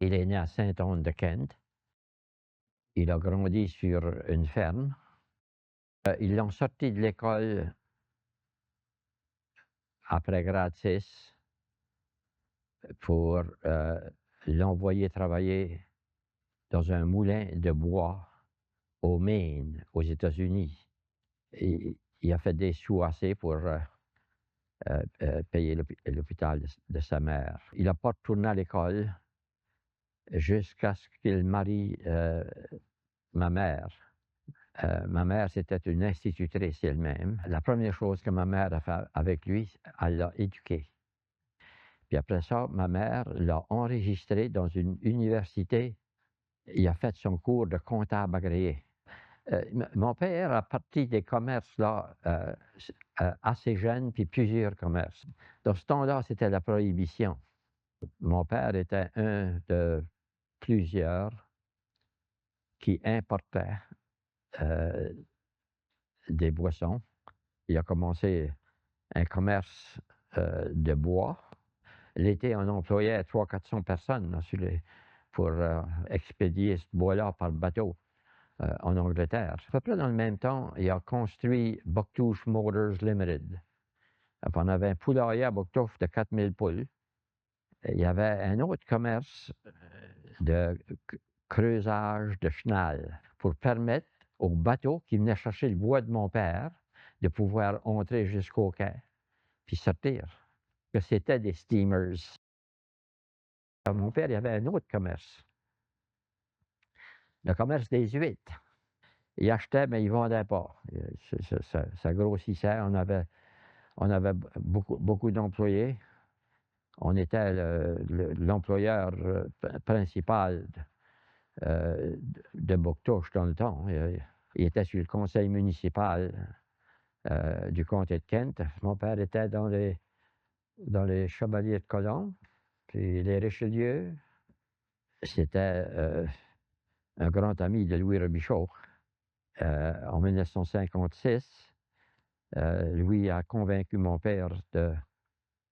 Il est né à Saint-Anne-de-Kent. Il a grandi sur une ferme. Ils l'ont sorti de l'école après grade 6 pour l'envoyer travailler dans un moulin de bois au Maine, aux États-Unis. Il a fait des sous assez pour payer l'hôpital de sa mère. Il n'a pas retourné à l'école jusqu'à ce qu'il marie ma mère. Ma mère, c'était une institutrice elle-même. La première chose que ma mère a fait avec lui, elle l'a éduqué. Puis après ça, ma mère l'a enregistré dans une université. Il a fait son cours de comptable agréé. Mon père a parti des commerces là, assez jeunes, puis plusieurs commerces. Dans ce temps-là, c'était la prohibition. Mon père était un de plusieurs qui importait des boissons. Il a commencé un commerce de bois. L'été, on employait 300-400 personnes là, pour expédier ce bois-là par bateau en Angleterre. À peu près dans le même temps, il a construit Bouctouche Motors Limited. On avait un poulailler à Bouctouche de 4000 poules. Il y avait un autre commerce de creusage de chenal pour permettre aux bateaux qui venaient chercher le bois de mon père de pouvoir entrer jusqu'au quai puis sortir. Que c'était des steamers. Alors, mon père, il avait un autre commerce, le commerce des huîtres. Il achetait, mais il ne vendait pas. Ça grossissait. On avait beaucoup d'employés. On était l'employeur principal de Bouctouche dans le temps. Il était sur le conseil municipal du comté de Kent. Mon père était dans les Chevaliers de Colomb, puis les Richelieu. C'était un grand ami de Louis Robichaud. En 1956, Louis a convaincu mon père de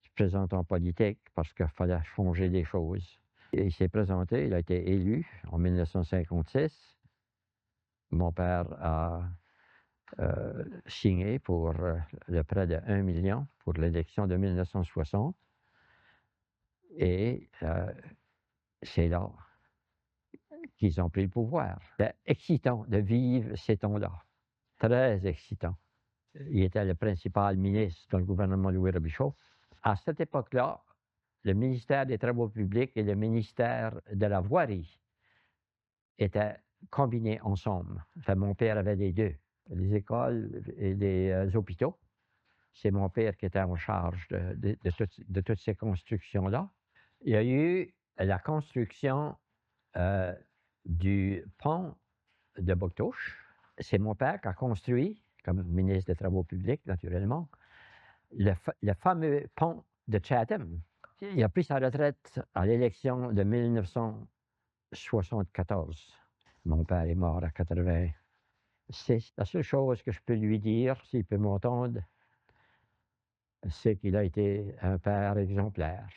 se présenter en politique parce qu'il fallait changer des choses. Et il s'est présenté, il a été élu en 1956. Mon père a signé pour le prêt de 1 million pour l'élection de 1960. Et c'est là qu'ils ont pris le pouvoir. C'était excitant de vivre ces temps-là. Très excitant. Il était le principal ministre dans le gouvernement de Louis Robichaud. À cette époque-là, le ministère des Travaux publics et le ministère de la Voirie étaient combinés ensemble. Enfin, mon père avait les deux, les écoles et les hôpitaux. C'est mon père qui était en charge de toutes ces constructions-là. Il y a eu la construction du pont de Bouctouche. C'est mon père qui a construit, comme ministre des Travaux publics, naturellement, le fameux pont de Chatham. Il a pris sa retraite à l'élection de 1974. Mon père est mort à 86. La seule chose que je peux lui dire, s'il peut m'entendre, c'est qu'il a été un père exemplaire,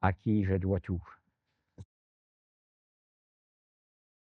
à qui je dois tout.